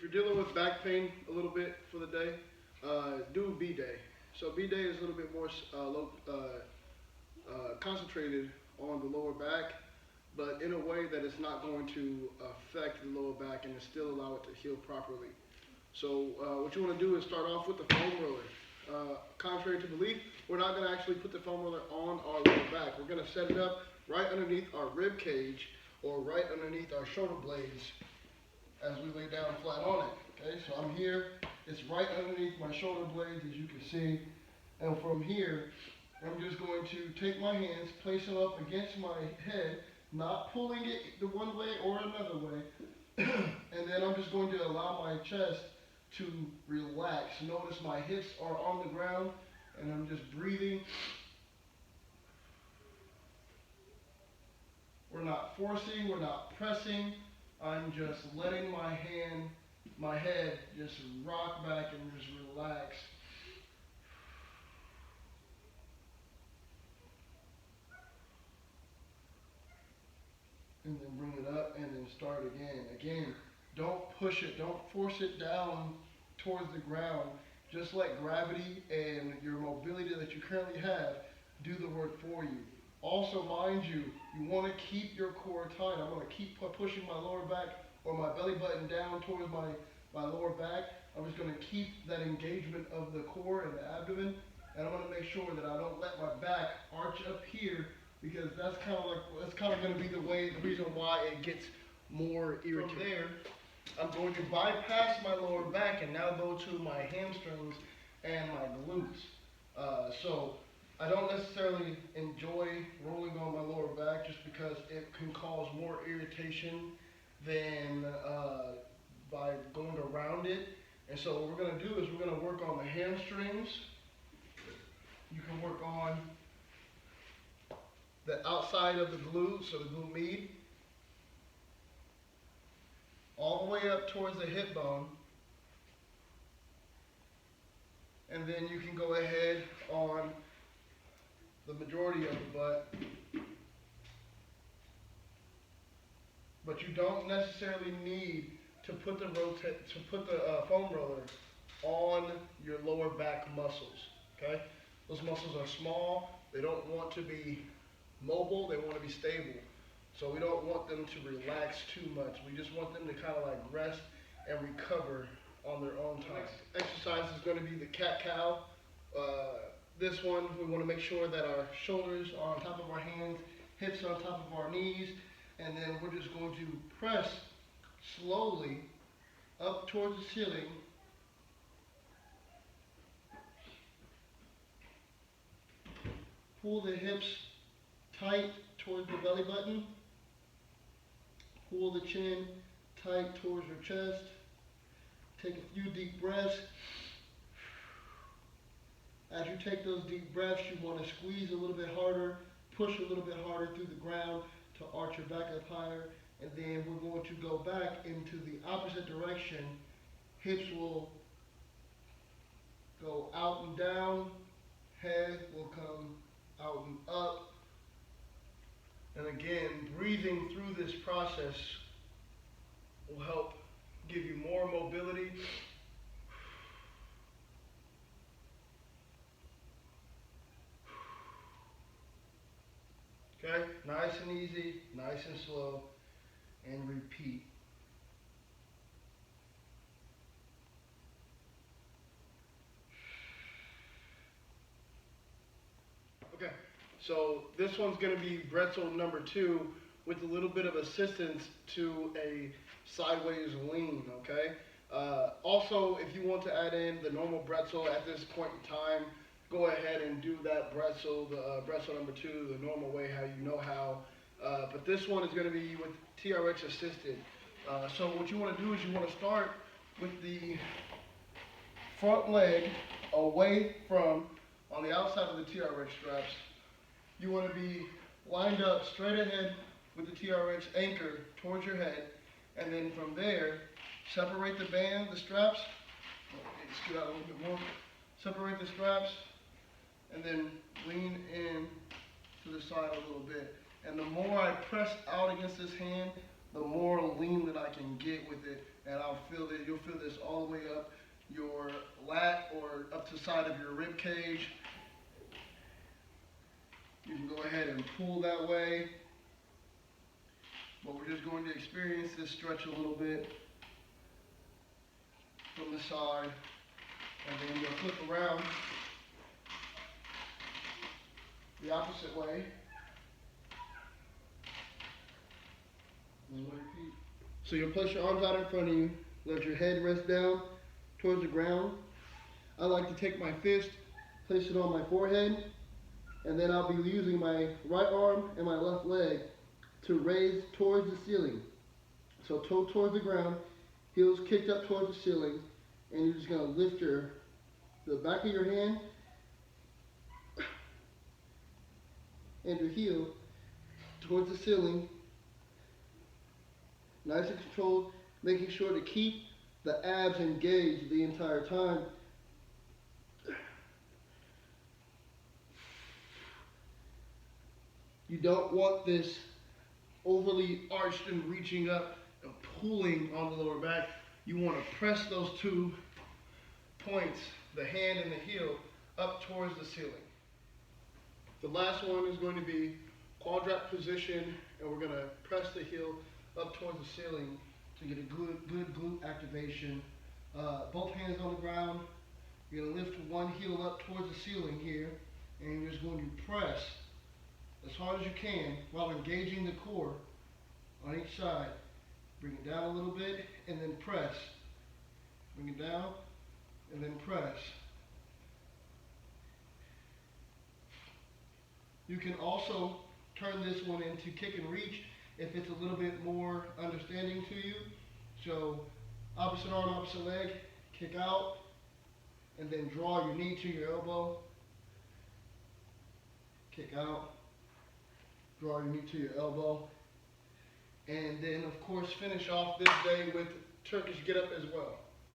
you're dealing with back pain a little bit for the day, do B day. So B day is a little bit more concentrated on the lower back, but in a way that it's not going to affect the lower back and still allow it to heal properly. So what you want to do is start off with the foam roller. Contrary to belief, we're not going to actually put the foam roller on our lower back. We're going to set it up right underneath our rib cage or right underneath our shoulder blades as we lay down flat on it. Okay, so I'm here, it's right underneath my shoulder blades, as you can see, and from here I'm just going to take my hands, place them up against my head, not pulling it the one way or another way, and then I'm just going to allow my chest to relax. Notice my hips are on the ground and I'm just breathing. We're not forcing, we're not pressing. I'm just letting my head just rock back and just relax. And then bring it up and then start again. Again, don't push it, don't force it down towards the ground. Just let gravity and your mobility that you currently have do the work for you. Also, mind you, you want to keep your core tight. I'm going to keep pushing my lower back or my belly button down towards my lower back. I'm just going to keep that engagement of the core and the abdomen. And I'm going to make sure that I don't let my back arch up here, because that's kind of going to be the reason why it gets more irritating. From there, I'm going to bypass my lower back and now go to my hamstrings and my glutes. So I don't necessarily enjoy rolling on my lower back just because it can cause more irritation than by going around it. And so what we're going to do is we're going to work on the hamstrings. You can work on the outside of the glutes, so the glute med, all the way up towards the hip bone. And then you can go ahead on the majority of the butt. But you don't necessarily need to put the foam roller on your lower back muscles. Okay? Those muscles are small. They don't want to be mobile. They want to be stable. So we don't want them to relax too much. We just want them to kind of like rest and recover on their own time. The next exercise is going to be the cat-cow. This one, we want to make sure that our shoulders are on top of our hands, hips on top of our knees, and then we're just going to press slowly up towards the ceiling. Pull the hips tight towards the belly button. Pull the chin tight towards your chest. Take a few deep breaths. As you take those deep breaths, you want to squeeze a little bit harder, push a little bit harder through the ground to arch your back up higher. And then we're going to go back into the opposite direction. Hips will go out and down. Head will come out and up. And again, breathing through this process will help give you more mobility. Okay, nice and easy, nice and slow, and repeat. Okay, so this one's going to be bretzel number 2 with a little bit of assistance to a sideways lean, okay? Also, if you want to add in the normal bretzel at this point in time, go ahead and do that bretzel, the bretzel number 2, the normal way, how you know how. But this one is going to be with TRX assisted. So what you want to do is you want to start with the front leg away from, on the outside of the TRX straps. You want to be lined up straight ahead with the TRX anchor towards your head, and then from there, separate the band, the straps. Scoot out a little bit more. Separate the straps, and then lean in to the side a little bit. And the more I press out against this hand, the more lean that I can get with it, and you'll feel this all the way up your lat or up to the side of your rib cage. You can go ahead and pull that way, but we're just going to experience this stretch a little bit from the side, and then you'll flip around the opposite way. So you'll place your arms out in front of you, let your head rest down towards the ground. I like to take my fist, place it on my forehead, and then I'll be using my right arm and my left leg to raise towards the ceiling. So toe towards the ground, heels kicked up towards the ceiling, and you're just going to lift the back of your hand and your heel towards the ceiling, nice and controlled, making sure to keep the abs engaged the entire time. You don't want this overly arched and reaching up and pulling on the lower back. You want to press those 2 points, the hand and the heel, up towards the ceiling. The last one is going to be quadratic position, and we're going to press the heel up towards the ceiling to get a good glute activation. Both hands on the ground. You're going to lift one heel up towards the ceiling here, and you're just going to press as hard as you can while engaging the core on each side. Bring it down a little bit, and then press. Bring it down, and then press. You can also turn this one into kick and reach if it's a little bit more understanding to you. So opposite arm, opposite leg, kick out, and then draw your knee to your elbow. Kick out, draw your knee to your elbow. And then of course finish off this day with Turkish get up as well.